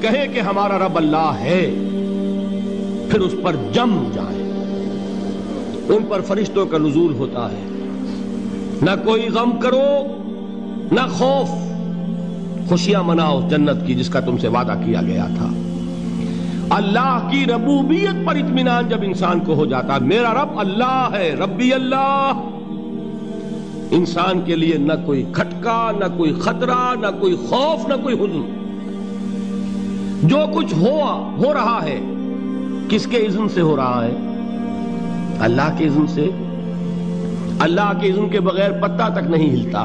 کہیں کہ ہمارا رب اللہ ہے، پھر اس پر جم جائیں۔ ان پر فرشتوں کا نزول ہوتا ہے، نہ کوئی غم کرو نہ خوف، خوشیاں مناؤ جنت کی جس کا تم سے وعدہ کیا گیا تھا۔ اللہ کی ربوبیت پر اطمینان جب انسان کو ہو جاتا، میرا رب اللہ ہے، ربی اللہ، انسان کے لیے نہ کوئی کھٹکا، نہ کوئی خطرہ، نہ کوئی خوف، نہ کوئی حزن۔ جو کچھ ہو رہا ہے کس کے اذن سے ہو رہا ہے؟ اللہ کے اذن سے۔ اللہ کے اذن کے بغیر پتہ تک نہیں ہلتا۔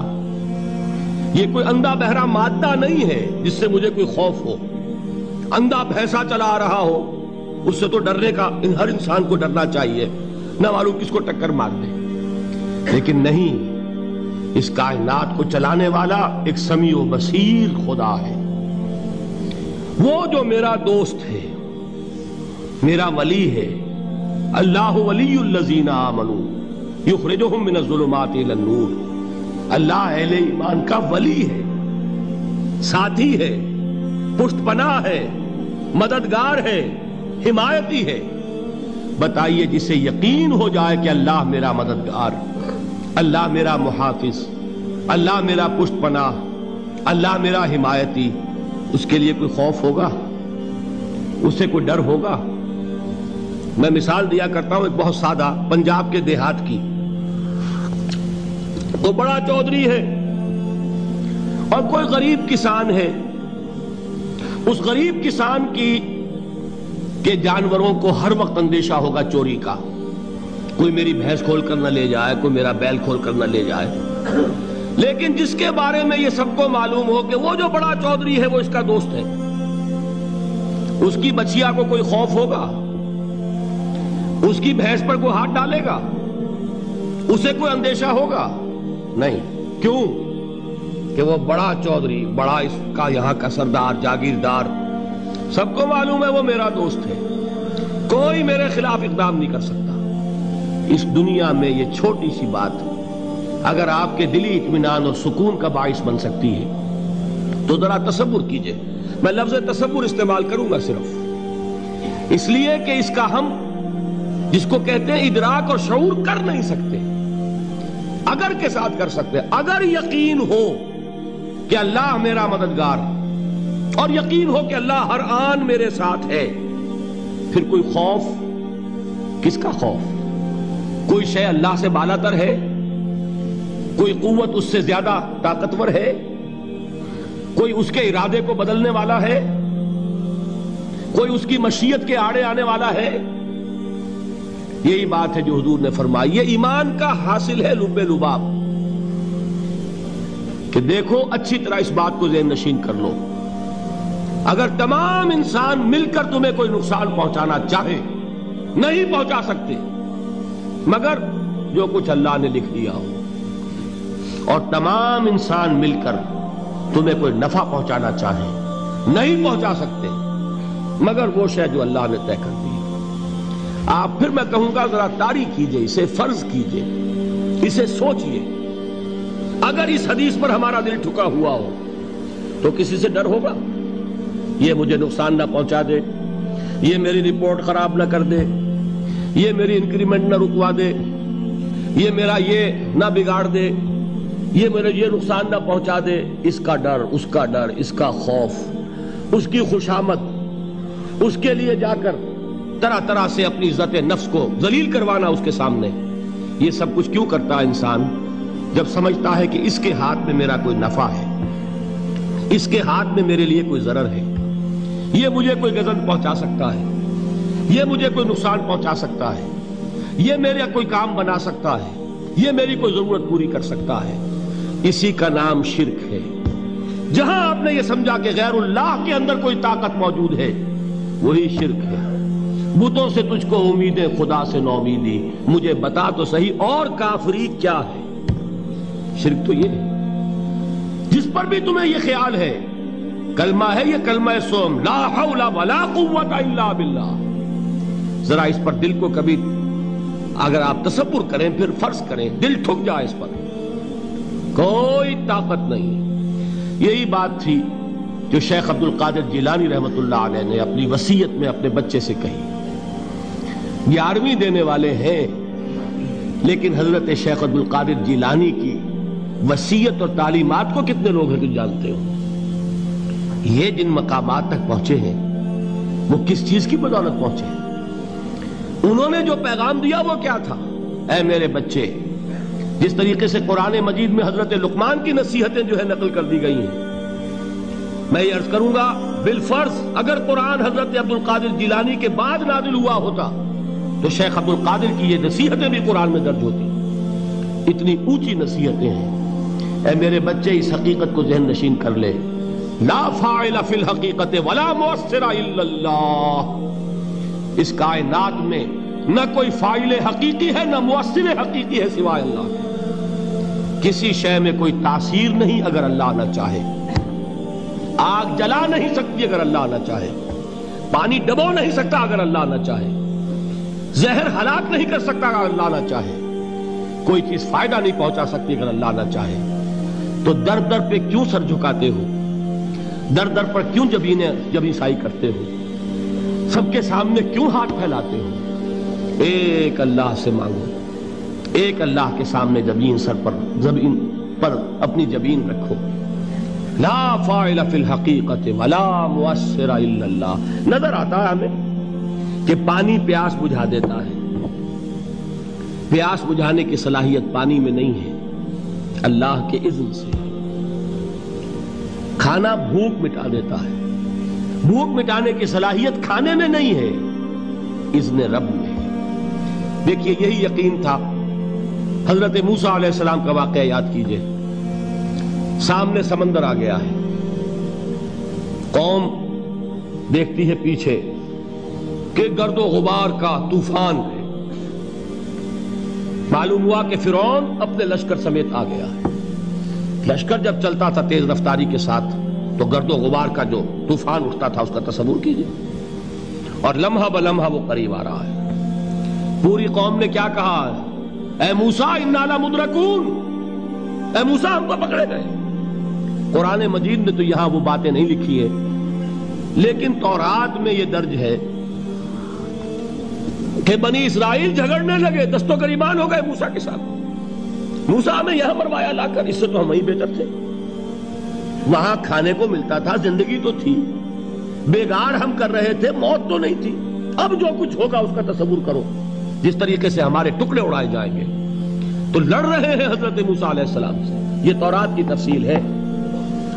یہ کوئی اندھا بہرا مادہ نہیں ہے جس سے مجھے کوئی خوف ہو۔ اندھا بھینسا چلا آ رہا ہو اس سے تو ڈرنے کا ہر انسان کو ڈرنا چاہیے، نہ معلوم کس کو ٹکر مار دے۔ لیکن نہیں، اس کائنات کو چلانے والا ایک سمیع و بصیر خدا ہے، وہ جو میرا دوست ہے، میرا ولی ہے۔ اللہ ولی الذین آمنوا یخرجہم من الظلمات الی النور۔ اللہ اہل ایمان کا ولی ہے، ساتھی ہے، پشت پناہ ہے، مددگار ہے، حمایتی ہے۔ بتائیے جسے یقین ہو جائے کہ اللہ میرا مددگار، اللہ میرا محافظ، اللہ میرا پشت پناہ، اللہ میرا حمایتی، اس کے لیے کوئی خوف ہوگا؟ اس سے کوئی ڈر ہوگا؟ میں مثال دیا کرتا ہوں ایک بہت سادہ، پنجاب کے دیہات کی۔ تو بڑا چودھری ہے اور کوئی غریب کسان ہے۔ اس غریب کسان کے جانوروں کو ہر وقت اندیشہ ہوگا چوری کا، کوئی میری بھینس کھول کر نہ لے جائے، کوئی میرا بیل کھول کر نہ لے جائے۔ لیکن جس کے بارے میں یہ سب کو معلوم ہو کہ وہ جو بڑا چودھری ہے وہ اس کا دوست ہے، اس کی بچیا کو کوئی خوف ہوگا؟ اس کی بھینس پر کوئی ہاتھ ڈالے گا؟ اسے کوئی اندیشہ ہوگا؟ نہیں۔ کیوں؟ کہ وہ بڑا چودھری، بڑا اس کا یہاں کا سردار، جاگیردار، سب کو معلوم ہے وہ میرا دوست ہے، کوئی میرے خلاف اقدام نہیں کر سکتا۔ اس دنیا میں یہ چھوٹی سی بات اگر آپ کے دلی اطمینان اور سکون کا باعث بن سکتی ہے تو ذرا تصور کیجئے۔ میں لفظ تصور استعمال کروں گا صرف اس لیے کہ اس کا ہم جس کو کہتے ہیں ادراک اور شعور کر نہیں سکتے، اگر کے ساتھ کر سکتے۔ اگر یقین ہو کہ اللہ میرا مددگار اور یقین ہو کہ اللہ ہر آن میرے ساتھ ہے، پھر کوئی خوف، کس کا خوف؟ کوئی شے اللہ سے بالا تر ہے؟ کوئی قوت اس سے زیادہ طاقتور ہے؟ کوئی اس کے ارادے کو بدلنے والا ہے؟ کوئی اس کی مشیت کے آڑے آنے والا ہے؟ یہی بات ہے جو حضور نے فرمائی۔ یہ ایمان کا حاصل ہے لب لباب، کہ دیکھو اچھی طرح اس بات کو ذہن نشین کر لو، اگر تمام انسان مل کر تمہیں کوئی نقصان پہنچانا چاہے نہیں پہنچا سکتے مگر جو کچھ اللہ نے لکھ دیا ہو، اور تمام انسان مل کر تمہیں کوئی نفع پہنچانا چاہے نہیں پہنچا سکتے مگر وہ شے جو اللہ نے طے کر دی۔ آپ پھر میں کہوں گا ذرا طاری کیجئے، اسے فرض کیجئے، اسے سوچئے۔ اگر اس حدیث پر ہمارا دل ٹھکا ہوا ہو تو کسی سے ڈر ہوگا؟ یہ مجھے نقصان نہ پہنچا دے، یہ میری رپورٹ خراب نہ کر دے، یہ میری انکریمنٹ نہ رکوا دے، یہ میرا یہ نہ بگاڑ دے، یہ میرے یہ نقصان نہ پہنچا دے۔ اس کا ڈر، اس کا ڈر، اس کا خوف، اس کی خوشامد، اس کے لیے جا کر طرح طرح سے اپنی عزت نفس کو ذلیل کروانا اس کے سامنے، یہ سب کچھ کیوں کرتا ہے انسان؟ جب سمجھتا ہے کہ اس کے ہاتھ میں میرا کوئی نفع ہے، اس کے ہاتھ میں میرے لیے کوئی ضرر ہے، یہ مجھے کوئی غضب پہنچا سکتا ہے، یہ مجھے کوئی نقصان پہنچا سکتا ہے، یہ میرا کوئی کام بنا سکتا ہے، یہ میری کوئی ضرورت پوری کر سکتا ہے، اسی کا نام شرک ہے۔ جہاں آپ نے یہ سمجھا کہ غیر اللہ کے اندر کوئی طاقت موجود ہے وہی شرک ہے۔ بتوں سے تجھ کو امیدیں، خدا سے نومیدی، مجھے بتا تو صحیح اور کافری کیا ہے؟ شرک تو یہ ہے جس پر بھی تمہیں یہ خیال ہے، کلمہ ہے یہ کلمہ سوم، لا حول ولا قوت الا باللہ، ذرا اس پر دل کو کبھی اگر آپ تصور کریں، پھر فرض کریں، دل ٹھک جائے اس پر، کوئی طاقت نہیں۔ یہی بات تھی جو شیخ عبد القادر جیلانی رحمۃ اللہ علیہ نے اپنی وصیت میں اپنے بچے سے کہی. 11ویں دینے والے ہیں، لیکن حضرت شیخ عبد القادر جیلانی کی وصیت اور تعلیمات کو کتنے لوگ ہیں تم جانتے ہو؟ یہ جن مقامات تک پہنچے ہیں وہ کس چیز کی بدولت پہنچے ہیں؟ انہوں نے جو پیغام دیا وہ کیا تھا؟ اے میرے بچے، جس طریقے سے قرآن مجید میں حضرت لقمان کی نصیحتیں جو ہے نقل کر دی گئی ہیں، میں یہ عرض کروں گا بالفرض اگر قرآن حضرت عبد القادر جیلانی کے بعد نازل ہوا ہوتا تو شیخ عبد القادر کی یہ نصیحتیں بھی قرآن میں درج ہوتی. اتنی اونچی نصیحتیں ہیں. اے میرے بچے، اس حقیقت کو ذہن نشین کر لے، لا فاعل فی الحقیقت ولا مؤثر الا اللہ. اس کائنات میں نہ کوئی فاعل حقیقی ہے نہ مؤثر حقیقی ہے سوائے اللہ کے. کسی شے میں کوئی تاثیر نہیں اگر اللہ نہ چاہے. آگ جلا نہیں سکتی اگر اللہ نہ چاہے. پانی ڈبو نہیں سکتا اگر اللہ نہ چاہے. زہر ہلاک نہیں کر سکتا اگر اللہ نہ چاہے. کوئی چیز فائدہ نہیں پہنچا سکتی اگر اللہ نہ چاہے. تو در در پہ کیوں سر جھکاتے ہو؟ در در پر کیوں جبیں سائی کرتے ہو؟ سب کے سامنے کیوں ہاتھ پھیلاتے ہو؟ ایک اللہ سے مانگو. ایک اللہ کے سامنے زمین پر اپنی جبین رکھو. لا فاعل فی الحقیقت ولا مؤثر الا اللہ. نظر آتا ہے ہمیں کہ پانی پیاس بجھا دیتا ہے. پیاس بجھانے کی صلاحیت پانی میں نہیں ہے، اللہ کے اذن سے. کھانا بھوک مٹا دیتا ہے، بھوک مٹانے کی صلاحیت کھانے میں نہیں ہے، اذن رب میں. دیکھیے یہی یقین تھا. حضرت موسیٰ علیہ السلام کا واقعہ یاد کیجئے. سامنے سمندر آ گیا ہے، قوم دیکھتی ہے پیچھے کہ گرد و غبار کا طوفان ہے. معلوم ہوا کہ فرعون اپنے لشکر سمیت آ گیا ہے. لشکر جب چلتا تھا تیز رفتاری کے ساتھ تو گرد و غبار کا جو طوفان اٹھتا تھا اس کا تصور کیجئے. اور لمحہ بلمحہ وہ قریب آ رہا ہے. پوری قوم نے کیا کہا؟ اے موسیٰ انا لمدرکون، اے موسیٰ ہم کو پکڑے گئے. قرآن مجید نے تو یہاں وہ باتیں نہیں لکھی ہے، لیکن تورات میں یہ درج ہے کہ بنی اسرائیل جھگڑنے لگے، دست و گریبان ہو گئے موسیٰ کے ساتھ. موسیٰ ہمیں یہاں مروایا لا کر، اس سے تو ہم ہی بہتر تھے. وہاں کھانے کو ملتا تھا، زندگی تو تھی، بیگار ہم کر رہے تھے، موت تو نہیں تھی. اب جو کچھ ہوگا اس کا تصور کرو، جس طریقے سے ہمارے ٹکڑے اڑائے جائیں گے. تو لڑ رہے ہیں حضرت موسیٰ علیہ السلام سے. یہ تورات کی تفصیل ہے.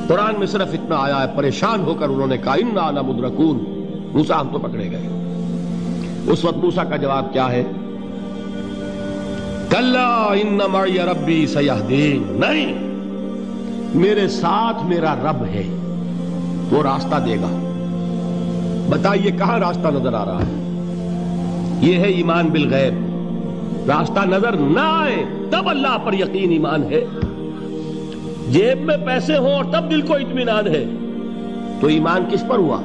قرآن میں صرف اتنا آیا ہے، پریشان ہو کر انہوں نے کہا انا لمدرکون، موسیٰ ہم تو پکڑے گئے. اس وقت موسیٰ کا جواب کیا ہے؟ کلا ان معی ربی سیہدین. نہیں، میرے ساتھ میرا رب ہے، وہ راستہ دے گا. بتائیے کہاں راستہ نظر آ رہا ہے؟ یہ ہے ایمان بالغیب. راستہ نظر نہ آئے تب اللہ پر یقین ایمان ہے. جیب میں پیسے ہوں اور تب دل کو اطمینان ہے تو ایمان کس پر ہوا؟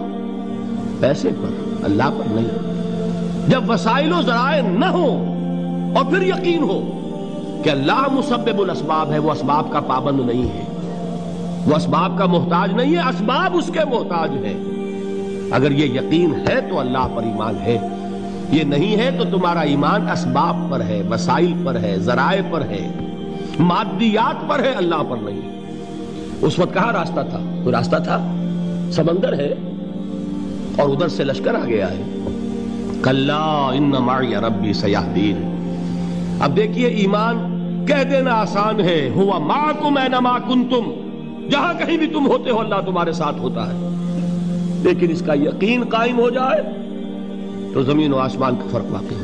پیسے پر، اللہ پر نہیں. جب وسائل و ذرائع نہ ہو اور پھر یقین ہو کہ اللہ مسبب الاسباب ہے، وہ اسباب کا پابند نہیں ہے، وہ اسباب کا محتاج نہیں ہے، اسباب اس کے محتاج ہے. اگر یہ یقین ہے تو اللہ پر ایمان ہے. یہ نہیں ہے تو تمہارا ایمان اسباب پر ہے، وسائل پر ہے، ذرائع پر ہے، مادیات پر ہے، اللہ پر نہیں. اس وقت کہاں راستہ تھا؟ کوئی راستہ تھا؟ سمندر ہے اور ادھر سے لشکر آ گیا ہے. کلا ان معی ربی سیہدین. اب دیکھیے ایمان کہہ دینا آسان ہے، ہوا معکم اینما کنتم، جہاں کہیں بھی تم ہوتے ہو اللہ تمہارے ساتھ ہوتا ہے. لیکن اس کا یقین قائم ہو جائے تو زمین و آسمان کا فرق واقع ہے.